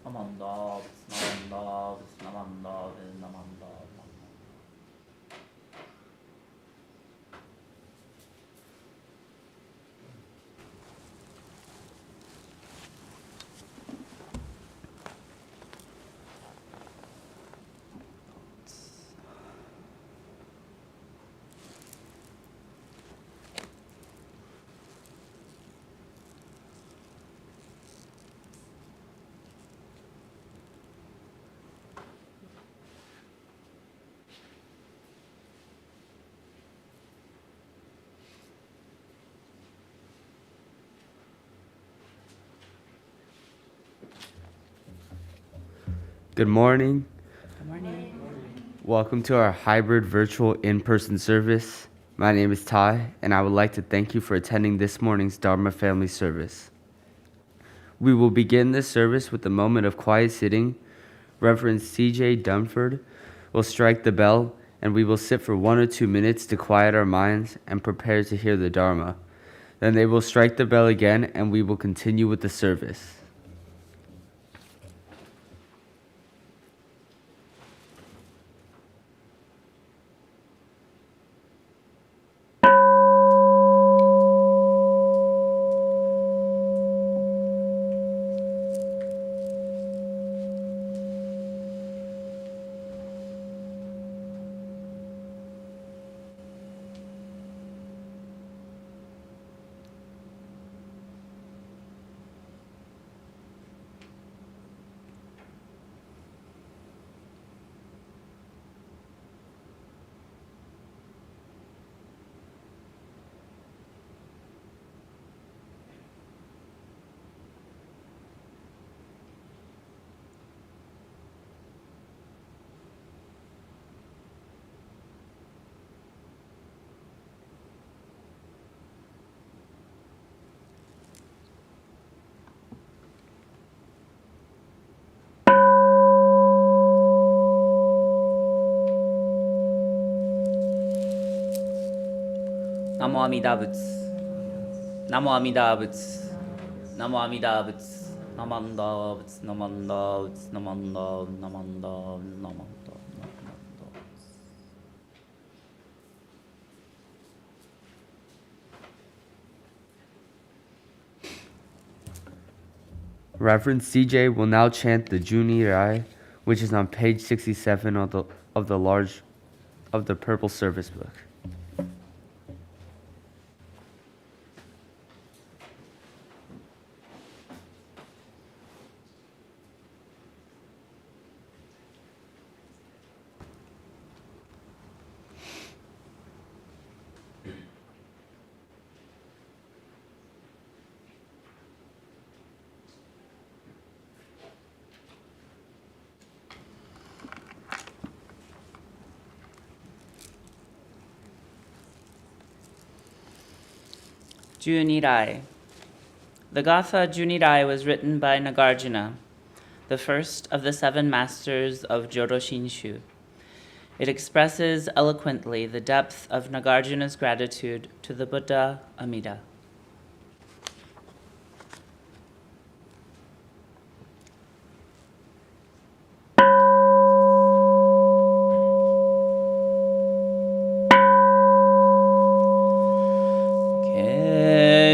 Amanda, Amanda, Amanda, Amanda. Good morning. Good morning. Welcome to our hybrid virtual in-person service. My name is Ty, and I would like to thank you for attending this morning's Dharma family service. We will begin this service with a moment of quiet sitting. Reverend C.J. Dunford will strike the bell, and we will sit for 1 or 2 minutes to quiet our minds and prepare to hear the Dharma. Then they will strike the bell again, and we will continue with the service. Namo Amida Butsu. Namo Amida Butsu. Namo Amida Butsu. Namanda Butsu. Namanda Butsu. Namanda. Namanda. Namanda. Reverend C.J. will now chant the Junirai, which is on page 67 of the purple service book. Junirai. The Gatha Junirai was written by Nagarjuna, the first of the 7 masters of Jodoshinshu. It expresses eloquently the depth of Nagarjuna's gratitude to the Buddha Amida.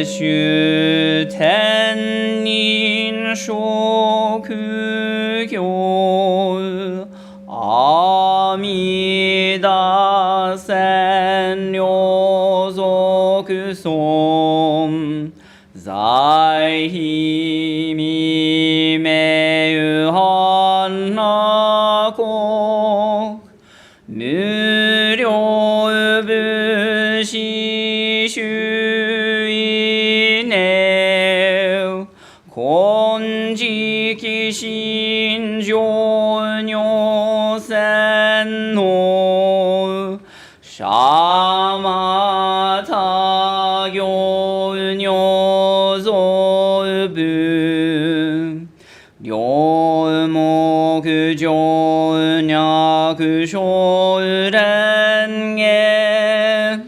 Keshu tenin shoku gyou Amida sen ryozoku som zai hi mi meu han na ko nu ryo bu shi shu konjiki shinjou nyo sen no shamata gyo nyo zo bu ryomoku jo nyaku shou ren ge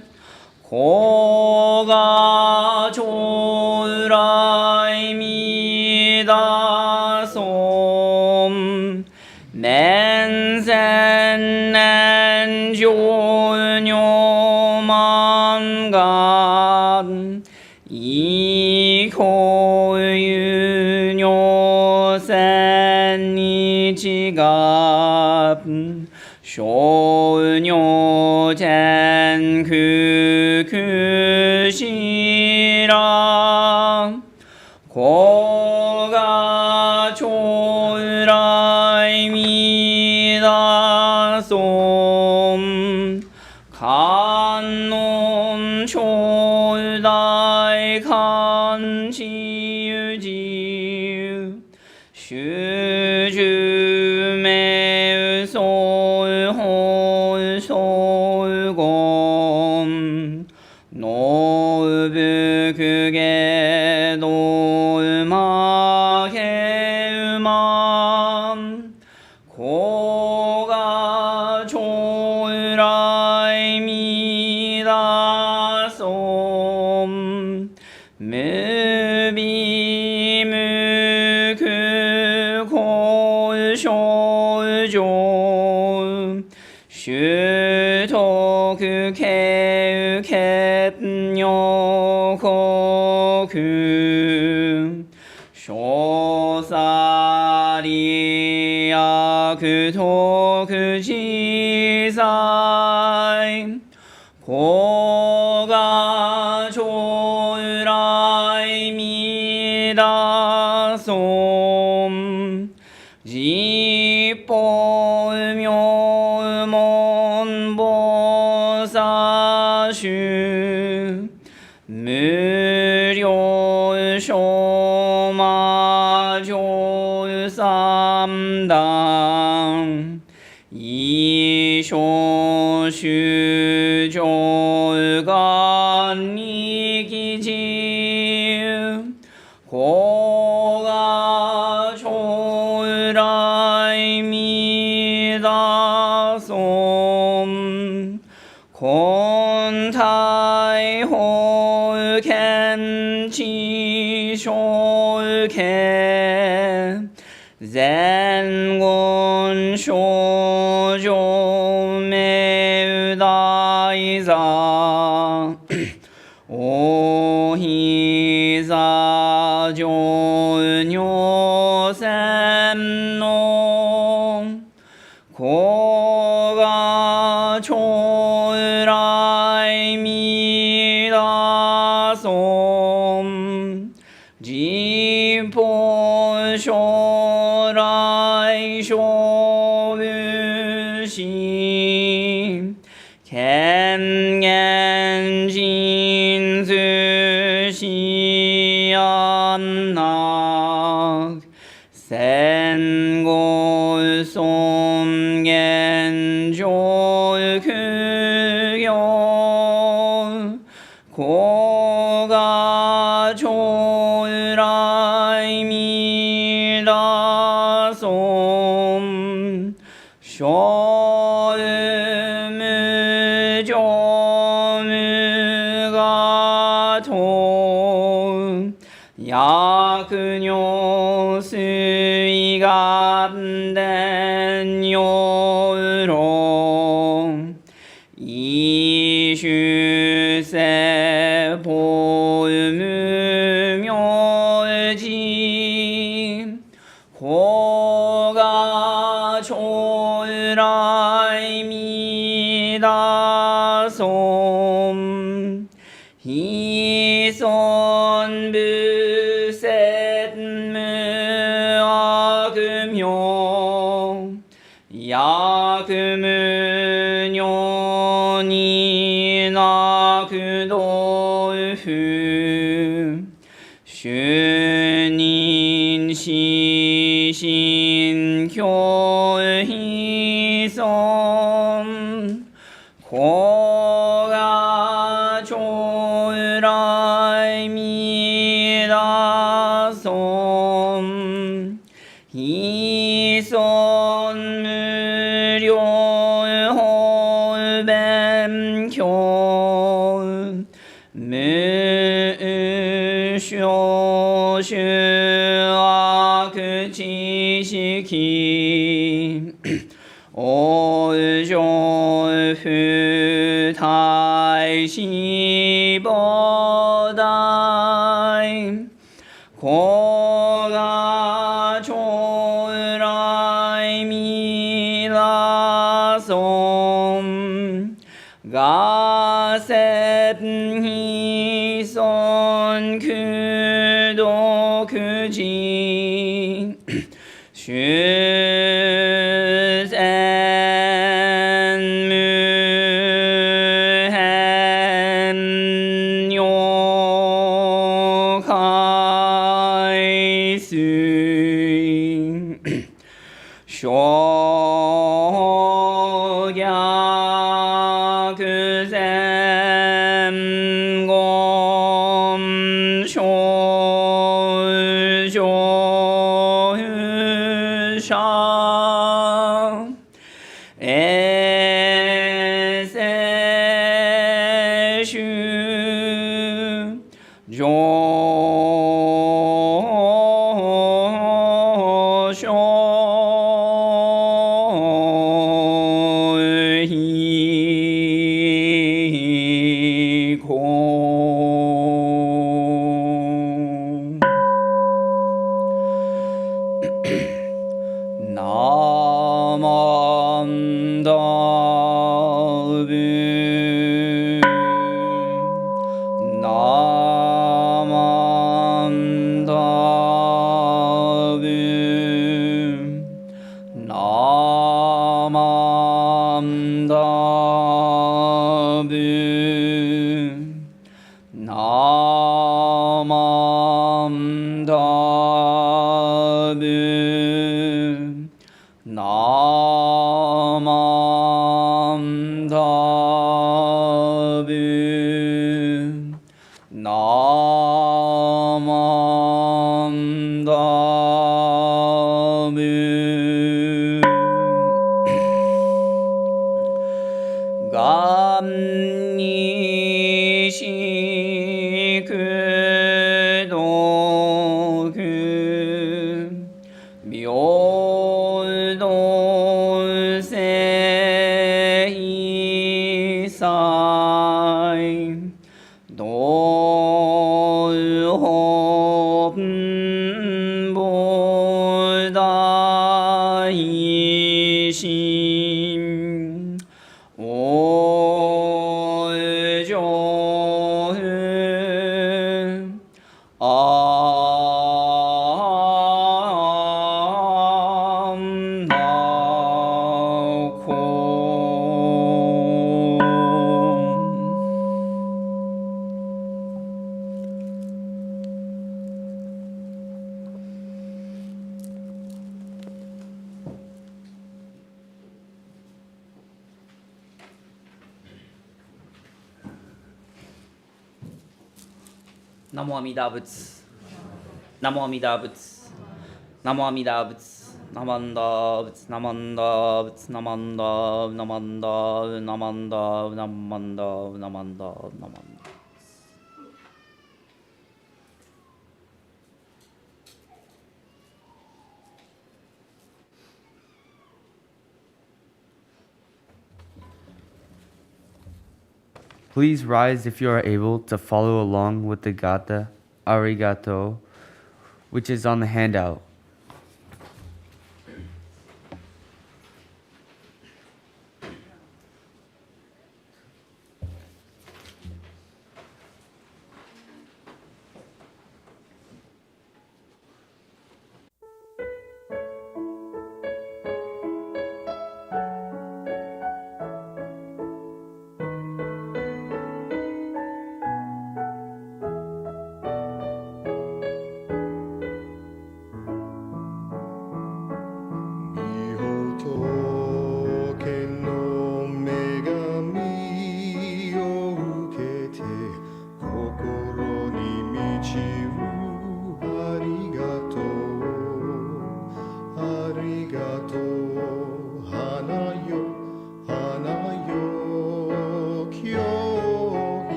koga chorai mida so nên chủ nhô man gan ý khôi yu nhô sen ni chi gặp shô nhô chen khu khu shi ra 고가 초라이 미다솜 간놈 초다이 간지유지유 슈주메 솔홀 솔곰 노브 그게 놀마게만 고가 졸라이 미다솜 무비무그 골쇼조 슈토그 개우캡녀고그 쇼사리야 그토그 지사이 고가 졸라이 미다솜 지뽀묘몬보사슈 무료쇼마조삼당 이쇼슈졸간니기지 고가 졸라이 미다솜 곤타이 홀켄치 숄케 젠곤 쇼조 메우다이사 오히사 존요셈노 고가 졸라이 미다솜 지포쇼라이 쇼부시 캔겐진수시안낙 센골솜겐졸크교 고가 졸라이 미다솜 쇼무조무가토 야그뇨 수이감된 요로 이슈세 볼무묘지 고가 졸라이 미다솜 희손부셋무아금요 야금은요니나 그도후 슈닌시신교희솜 고가 졸라이 미다솜 희손무료홀뱀교 무쇼슈아 그 지식이 오조 不太希波大고가 초라이 미라솜 가셉히손 그도 그지 Namo Amida Butsu. Namo Amida Butsu. Namo Amida Butsu. Namanda Butsu. Namanda Butsu. Namanda Namanda Namanda Namanda Namanda Namanda. Please rise if you are able to follow along with the gata arigato, which is on the handout.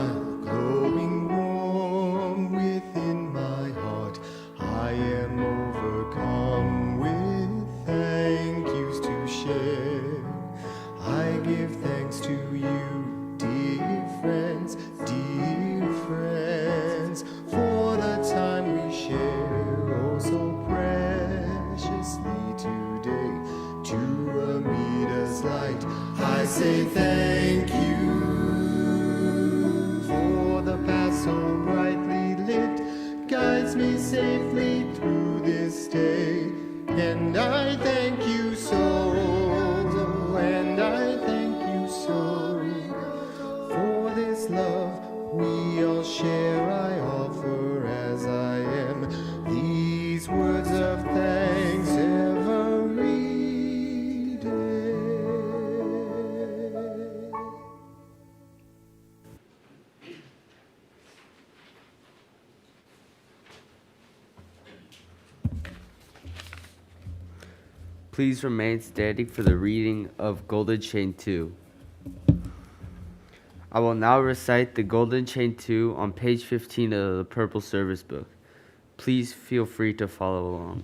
smile glowing warm within my heart. I am overcome with thank yous to share. I give thanks to you, dear friends, for the time we share, oh so preciously today. To Amida's light, I say thank you for the path so brightly lit, guides me safely through this day. And I thank you so, and I thank you so, for this love we all share. I offer as I am these words of thanks every day. Please remain standing for the reading of Golden Chain 2. I will now recite the Golden Chain 2 on page 15 of the Purple Service Book. Please feel free to follow along.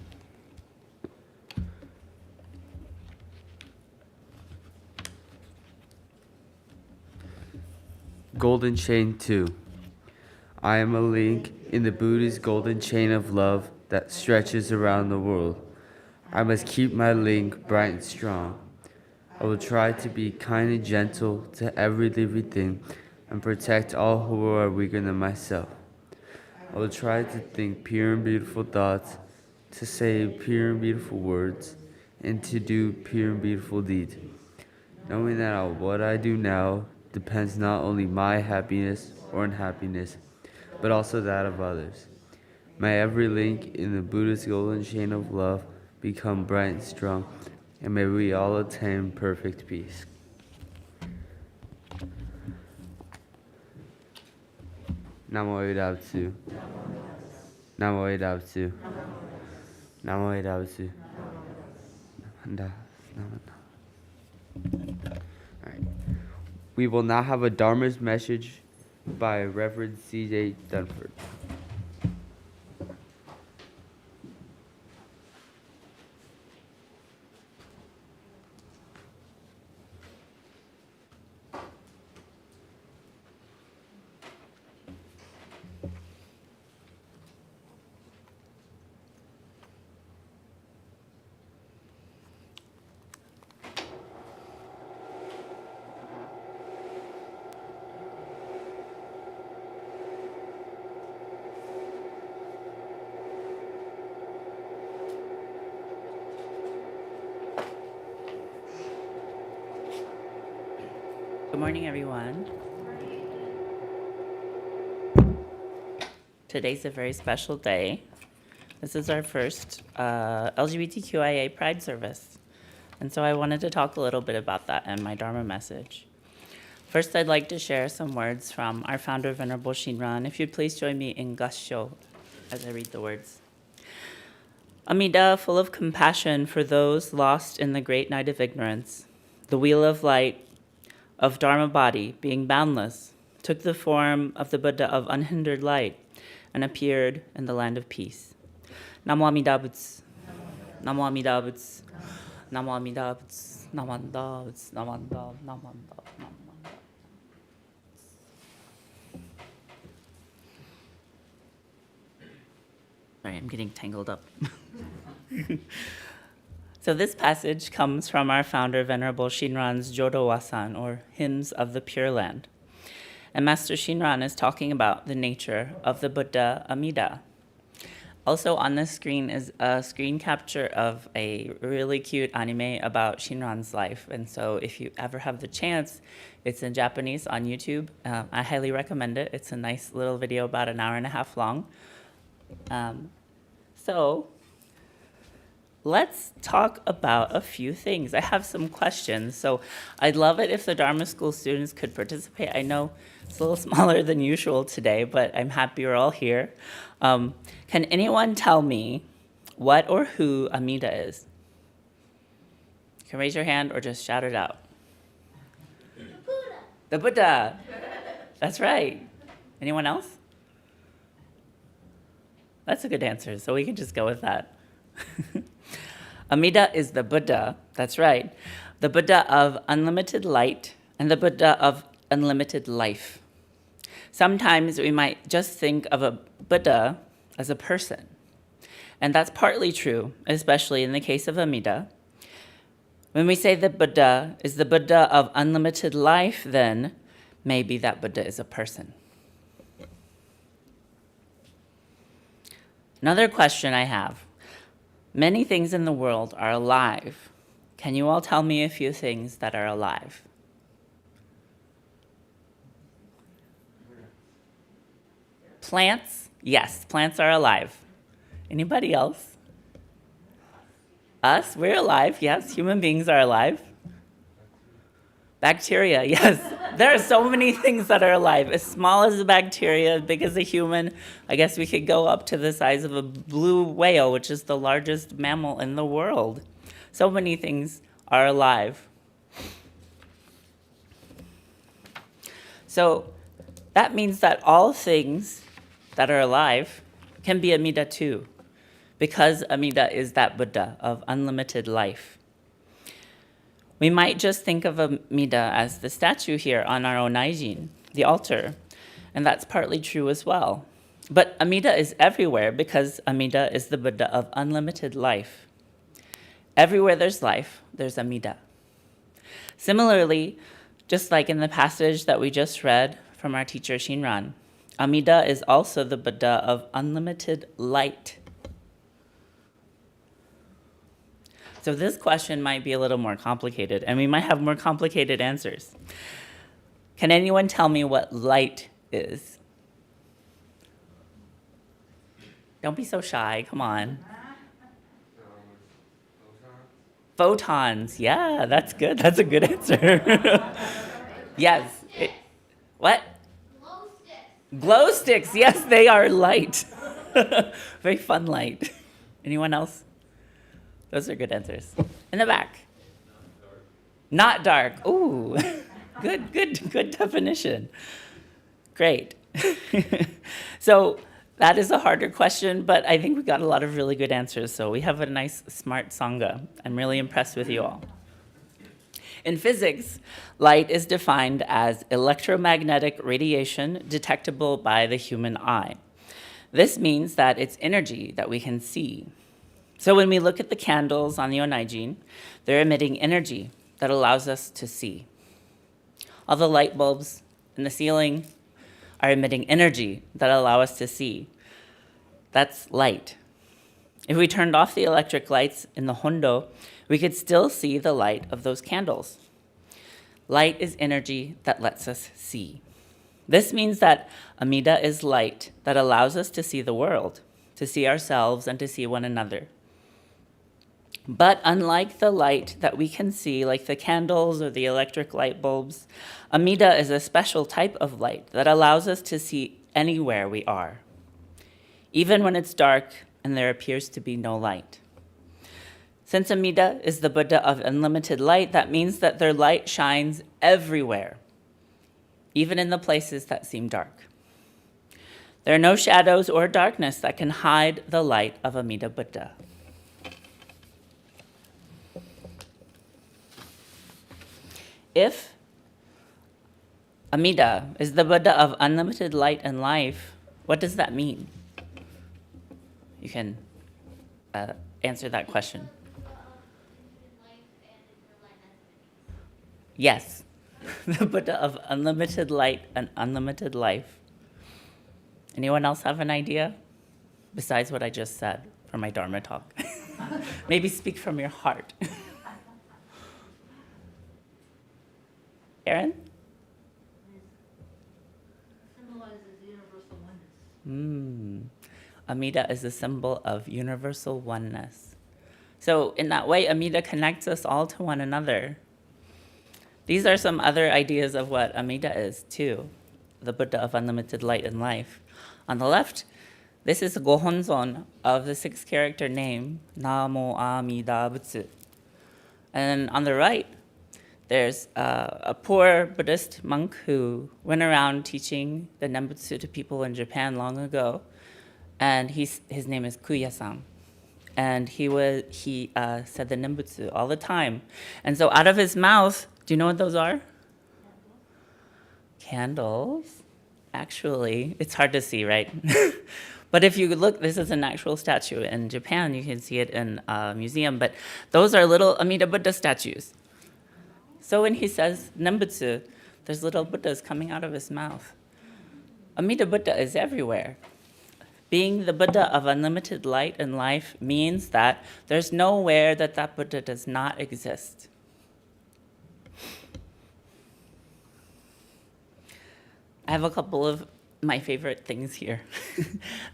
Golden Chain 2. I am a link in the Buddha's golden chain of love that stretches around the world. I must keep my link bright and strong. I will try to be kind and gentle to every living thing and protect all who are weaker than myself. I will try to think pure and beautiful thoughts, to say pure and beautiful words, and to do pure and beautiful deeds, knowing that what I do now depends not only my happiness or unhappiness, but also that of others. May every link in the Buddha's golden chain of love become bright and strong, and may we all attain perfect peace. Namo Idabtsu. Namo Idabtsu. Namo Idabtsu. Alright. We will now have a Dharma's message by Reverend C.J. Dunford. Good morning, everyone. Today's a very special day. This is our first LGBTQIA Pride service. And so I wanted to talk a little bit about that in my Dharma message. First, I'd like to share some words from our founder, Venerable Shinran. If you'd please join me in Gassho as I read the words. Amida, full of compassion for those lost in the great night of ignorance, the wheel of light of Dharma body, being boundless, took the form of the Buddha of unhindered light and appeared in the land of peace. Namo Amida Butsu. Namo Amida Butsu. Namo Amida Butsu. Namanda Butsu. Namanda. Namanda. Namanda. Sorry, I'm getting tangled up. So this passage comes from our founder, Venerable Shinran's Jodo Wasan, or Hymns of the Pure Land. And Master Shinran is talking about the nature of the Buddha Amida. Also on this screen is a screen capture of a really cute anime about Shinran's life. And so if you ever have the chance, it's in Japanese on YouTube. I highly recommend it. It's a nice little video, about an hour and a half long. So let's talk about a few things. I have some questions, so I'd love it if the Dharma School students could participate. I know it's a little smaller than usual today, but I'm happy you're all here. Can anyone tell me what or who Amida is? You can raise your hand or just shout it out. The Buddha. The Buddha. That's right. Anyone else? That's a good answer, so we can just go with that. Amida is the Buddha, that's right, the Buddha of unlimited light and the Buddha of unlimited life. Sometimes we might just think of a Buddha as a person, and that's partly true, especially in the case of Amida. When we say the Buddha is the Buddha of unlimited life, then maybe that Buddha is a person. Another question I have. Many things in the world are alive. Can you all tell me a few things that are alive? Plants? Yes, plants are alive. Anybody else? Us? We're alive, yes. Human beings are alive. Bacteria, yes. There are so many things that are alive. As small as a bacteria, as big as a human. I guess we could go up to the size of a blue whale, which is the largest mammal in the world. So many things are alive. So that means that all things that are alive can be Amida too, because Amida is that Buddha of unlimited life. We might just think of Amida as the statue here on our onaijin, the altar, and that's partly true as well. But Amida is everywhere because Amida is the Buddha of unlimited life. Everywhere there's life, there's Amida. Similarly, just like in the passage that we just read from our teacher Shinran, Amida is also the Buddha of unlimited light. So this question might be a little more complicated, and we might have more complicated answers. Can anyone tell me what light is? Don't be so shy, come on. Photons, yeah, that's good. That's a good answer. Yes. What? Glow sticks. Glow sticks, yes, they are light. Very fun light. Anyone else? Those are good answers. In the back. Not dark. Ooh, good definition. Great. So that is a harder question, but I think we got a lot of really good answers. So we have a nice, smart Sangha. I'm really impressed with you all. In physics, light is defined as electromagnetic radiation detectable by the human eye. This means that it's energy that we can see. So when we look at the candles on the onaijin, they're emitting energy that allows us to see. All the light bulbs in the ceiling are emitting energy that allow us to see. That's light. If we turned off the electric lights in the hondo, we could still see the light of those candles. Light is energy that lets us see. This means that Amida is light that allows us to see the world, to see ourselves, and to see one another. But unlike the light that we can see, like the candles or the electric light bulbs, Amida is a special type of light that allows us to see anywhere we are, even when it's dark and there appears to be no light. Since Amida is the Buddha of unlimited light, that means that their light shines everywhere, even in the places that seem dark. There are no shadows or darkness that can hide the light of Amida Buddha. If Amida is the Buddha of unlimited light and life, what does that mean? You can answer that question. Yes, the Buddha of unlimited light and unlimited life. Anyone else have an idea? Besides what I just said for my Dharma talk. Maybe speak from your heart. Aaron? Symbolizes universal oneness. Amida is a symbol of universal oneness. So in that way, Amida connects us all to one another. These are some other ideas of what Amida is too, the Buddha of unlimited light and life. On the left, this is a gohonzon of the 6-character name, Namo Amida Butsu. And on the right, There's a poor Buddhist monk who went around teaching the Nembutsu to people in Japan long ago, and his name is Kuya-san. And he said the Nembutsu all the time. And so out of his mouth, do you know what those are? Candles. Actually, it's hard to see, right? But if you look, this is an actual statue. In Japan, you can see it in a museum, but those are little Amida Buddha statues. So when he says Nembutsu, there's little Buddhas coming out of his mouth. Amida Buddha is everywhere. Being the Buddha of unlimited light and life means that there's nowhere that Buddha does not exist. I have a couple of my favorite things here.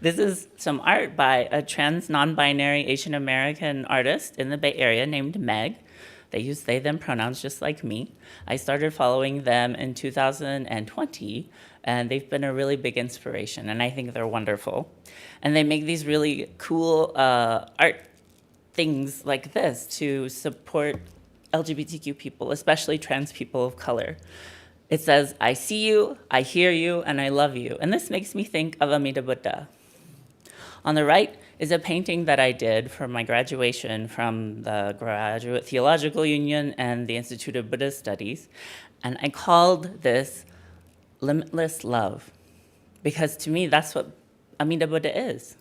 This is some art by a trans non-binary Asian American artist in the Bay Area named Meg. They use they, them pronouns just like me. I started following them in 2020, and they've been a really big inspiration, and I think they're wonderful. And they make these really cool art things like this to support LGBTQ people, especially trans people of color. It says, I see you, I hear you, and I love you. And this makes me think of Amida Buddha. On the right is a painting that I did for my graduation from the Graduate Theological Union and the Institute of Buddhist Studies. And I called this Limitless Love, because to me, that's what Amida Buddha is.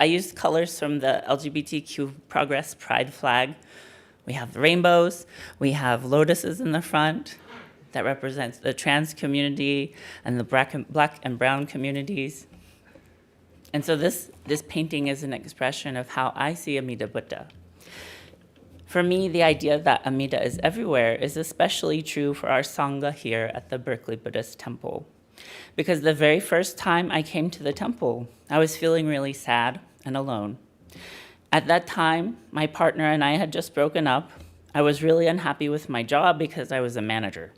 I used colors from the LGBTQ Progress Pride flag. We have rainbows, we have lotuses in the front that represents the trans community and the black and brown communities. And so this painting is an expression of how I see Amida Buddha. For me, the idea that Amida is everywhere is especially true for our Sangha here at the Berkeley Buddhist Temple. Because the very first time I came to the temple, I was feeling really sad and alone. At that time, my partner and I had just broken up. I was really unhappy with my job because I was a manager.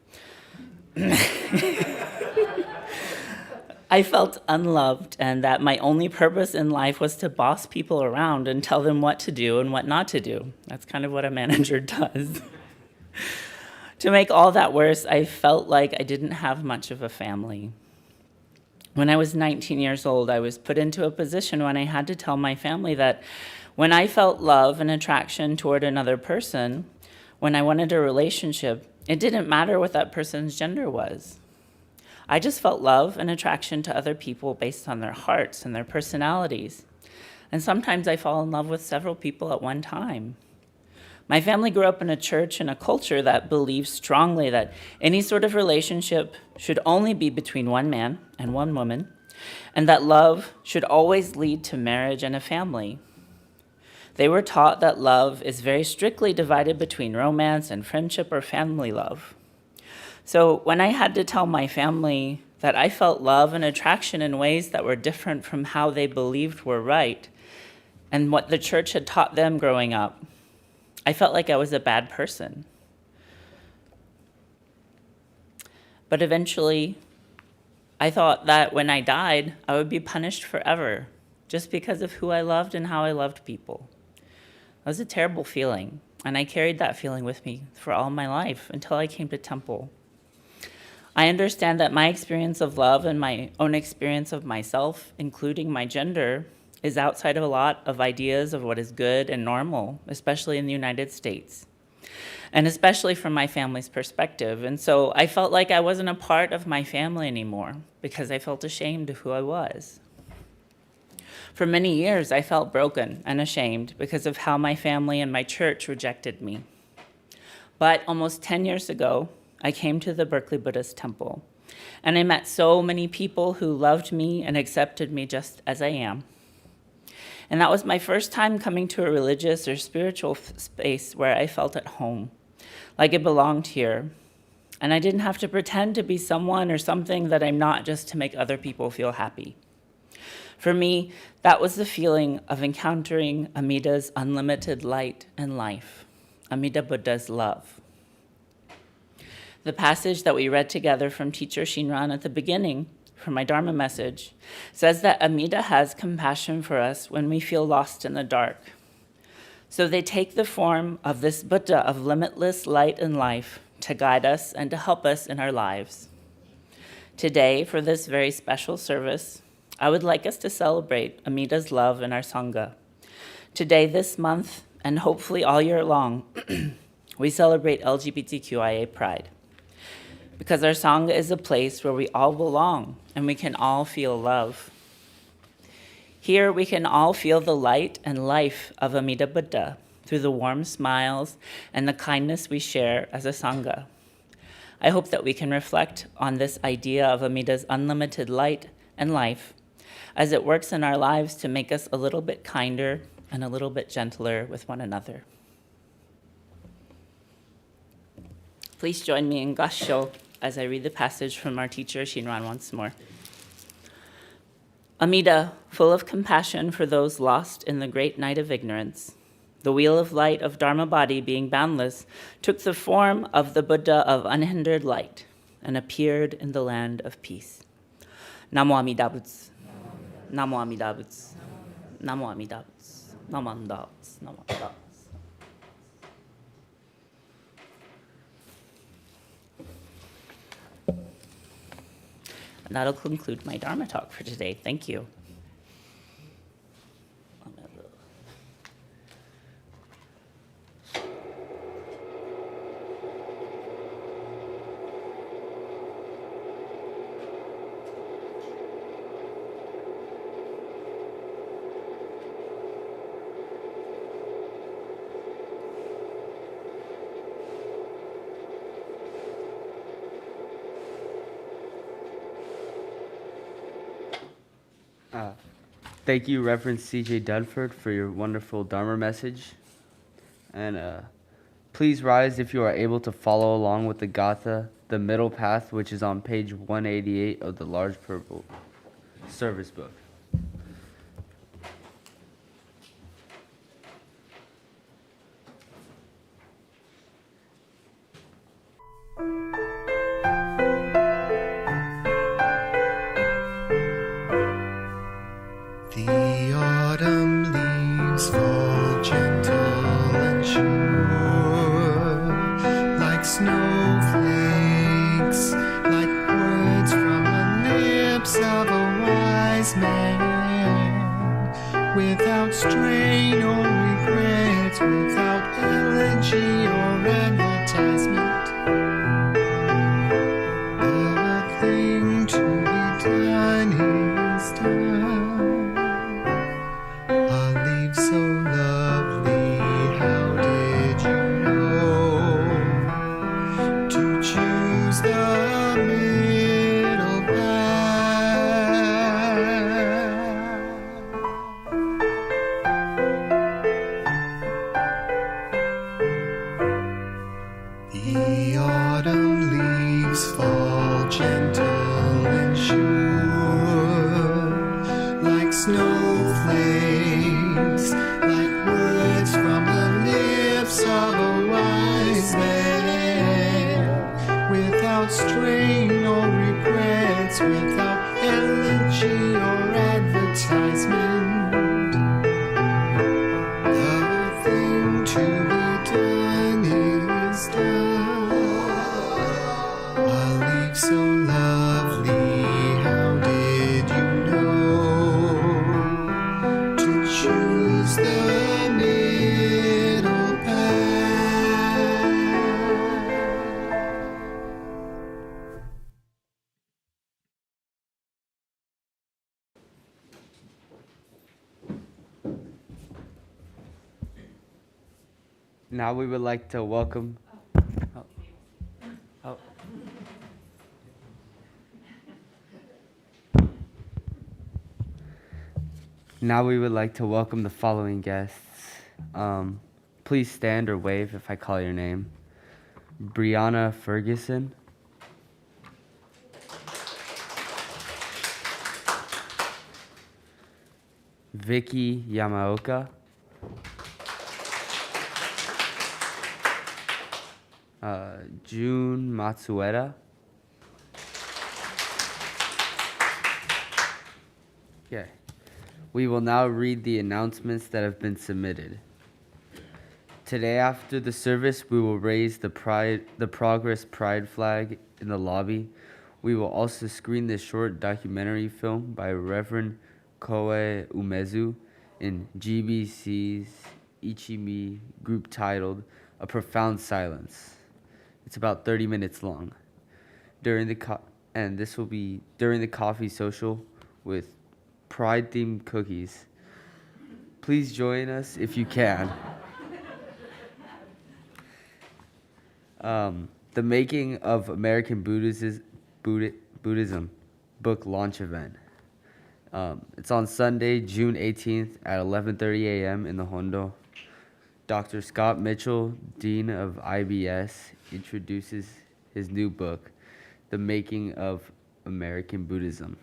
I felt unloved and that my only purpose in life was to boss people around and tell them what to do and what not to do. That's kind of what a manager does. To make all that worse, I felt like I didn't have much of a family. When I was 19 years old, I was put into a position when I had to tell my family that when I felt love and attraction toward another person, when I wanted a relationship, it didn't matter what that person's gender was. I just felt love and attraction to other people based on their hearts and their personalities. And sometimes I fall in love with several people at one time. My family grew up in a church and a culture that believes strongly that any sort of relationship should only be between one man and one woman, and that love should always lead to marriage and a family. They were taught that love is very strictly divided between romance and friendship or family love. So when I had to tell my family that I felt love and attraction in ways that were different from how they believed were right, and what the church had taught them growing up, I felt like I was a bad person. But eventually, I thought that when I died, I would be punished forever, just because of who I loved and how I loved people. That was a terrible feeling, and I carried that feeling with me for all my life until I came to Temple. I understand that my experience of love and my own experience of myself, including my gender, is outside of a lot of ideas of what is good and normal, especially in the United States, and especially from my family's perspective. And so I felt like I wasn't a part of my family anymore because I felt ashamed of who I was. For many years, I felt broken and ashamed because of how my family and my church rejected me. But almost 10 years ago, I came to the Berkeley Buddhist Temple, and I met so many people who loved me and accepted me just as I am. And that was my first time coming to a religious or spiritual space where I felt at home, like it belonged here. And I didn't have to pretend to be someone or something that I'm not just to make other people feel happy. For me, that was the feeling of encountering Amida's unlimited light and life, Amida Buddha's love. The passage that we read together from Teacher Shinran at the beginning for my Dharma message says that Amida has compassion for us when we feel lost in the dark. So they take the form of this Buddha of limitless light and life to guide us and to help us in our lives. Today, for this very special service, I would like us to celebrate Amida's love in our Sangha. Today, this month, and hopefully all year long, we celebrate LGBTQIA Pride. Because our Sangha is a place where we all belong and we can all feel love. Here, we can all feel the light and life of Amida Buddha through the warm smiles and the kindness we share as a Sangha. I hope that we can reflect on this idea of Amida's unlimited light and life as it works in our lives to make us a little bit kinder and a little bit gentler with one another. Please join me in Gassho as I read the passage from our teacher, Shinran, once more. Amida, full of compassion for those lost in the great night of ignorance, the wheel of light of Dharma body being boundless, took the form of the Buddha of unhindered light and appeared in the land of peace. Namo Amida Butsu. Namo Amida Butsu. Namo Amida Butsu. Namo Amida Butsu. Namo Amida Butsu. And that'll conclude my Dharma talk for today. Thank you. Thank you, Reverend C.J. Dunford, for your wonderful Dharma message. And please rise if you are able to follow along with the Gatha, the middle path, which is on page 188 of the large purple service book. The autumn leaves fall gentle and sure, like snowflakes, like words from the lips of a wise man, without strain or regret, without elegy or advertisement. The thing to be done is done. So lovely, how did you know to choose the middle path? The autumn leaves fall gentle and sure, like snowflakes, like words from the lips of a wise man, without strain or regrets, without elegy or advertisement. The thing to be done is done. A leaf so lovely, how did you know to choose the middle path? Now we would like to welcome. Oh. Now we would like to welcome the following guests. Please stand or wave if I call your name. Brianna Ferguson. Vicky Yamaoka. June Matsueda. Okay. We will now read the announcements that have been submitted. Today, after the service, we will raise the Progress Pride flag in the lobby. We will also screen the short documentary film by Reverend Koe Umezu in GBC's Ichimi group titled A Profound Silence. It's about 30 minutes long. And this will be during the coffee social with Pride-themed cookies. Please join us if you can. The Making of American Buddhism book launch event. It's on Sunday, June 18th at 11:30 a.m. in the Hondo. Dr. Scott Mitchell, Dean of IBS, introduces his new book, The Making of American Buddhism,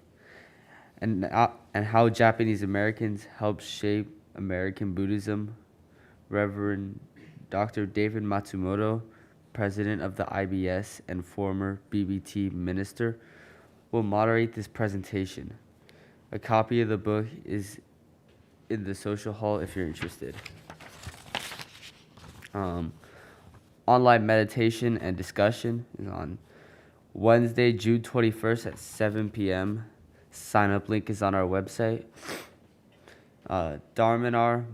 and how Japanese Americans helped shape American Buddhism. Reverend Dr. David Matsumoto, president of the IBS and former BBT minister, will moderate this presentation. A copy of the book is in the social hall if you're interested. Online meditation and discussion is on Wednesday, June 21st at 7 p.m. Sign-up link is on our website. Dharma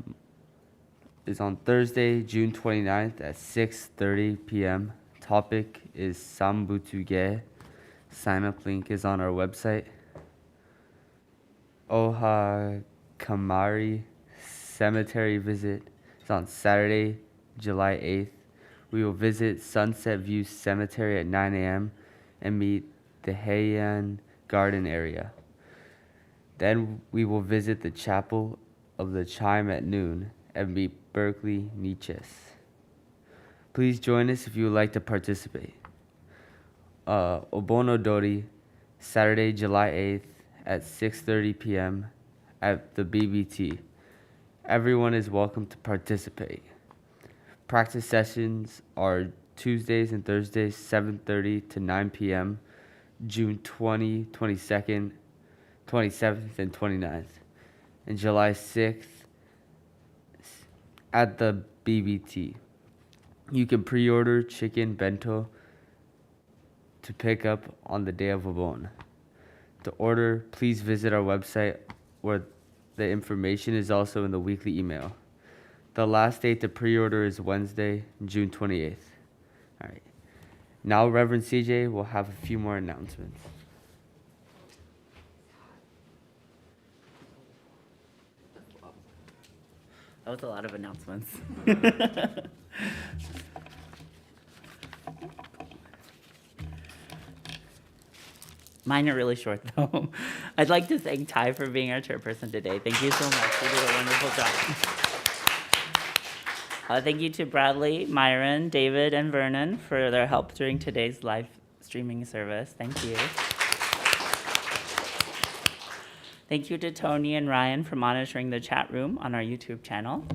is on Thursday, June 29th at 6:30 p.m. Topic is Sambutuge. Sign-up link is on our website. Oha Kamari Cemetery visit is on Saturday, July 8th. We will visit Sunset View Cemetery at 9 a.m. and meet the Heian Garden area. Then we will visit the Chapel of the Chime at noon and meet Berkeley Nietzsches. Please join us if you would like to participate. Obonodori, Saturday, July 8th at 6:30 p.m. at the BBT. Everyone is welcome to participate. Practice sessions are Tuesdays and Thursdays, 7:30 to 9 p.m., June 20, 22nd, 27th, and 29th, and July 6th at the BBT. You can pre-order chicken bento to pick up on the day of Obon. To order, please visit our website where the information is also in the weekly email. The last date to pre-order is Wednesday, June 28th. All right. Now Reverend CJ will have a few more announcements. That was a lot of announcements. Mine are really short, though. I'd like to thank Ty for being our chairperson today. Thank you so much. You did a wonderful job. Thank you to Bradley, Myron, David, and Vernon for their help during today's live streaming service. Thank you. Thank you to Tony and Ryan for monitoring the chat room on our YouTube channel.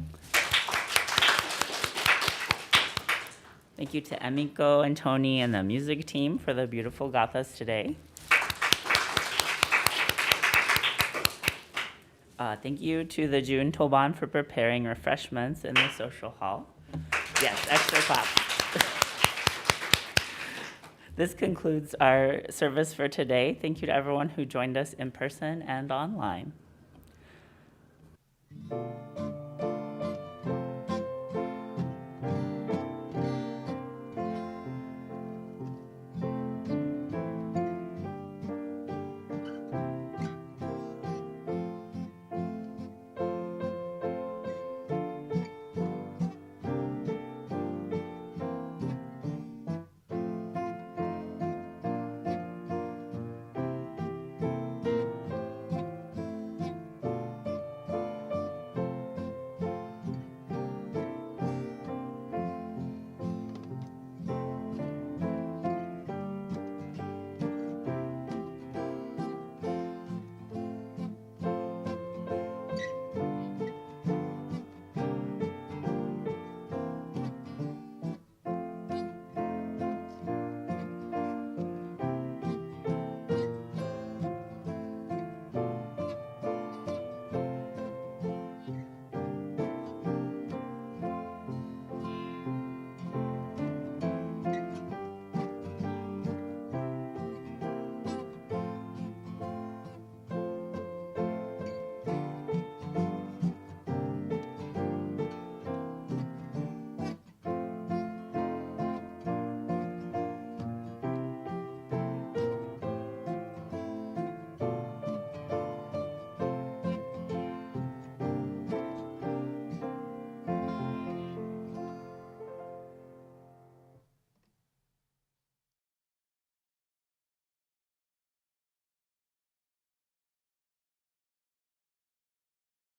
Thank you to Emiko and Tony and the music team for the beautiful gathas today. Thank you to the June Toban for preparing refreshments in the social hall. Yes, extra clap. This concludes our service for today. Thank you to everyone who joined us in person and online.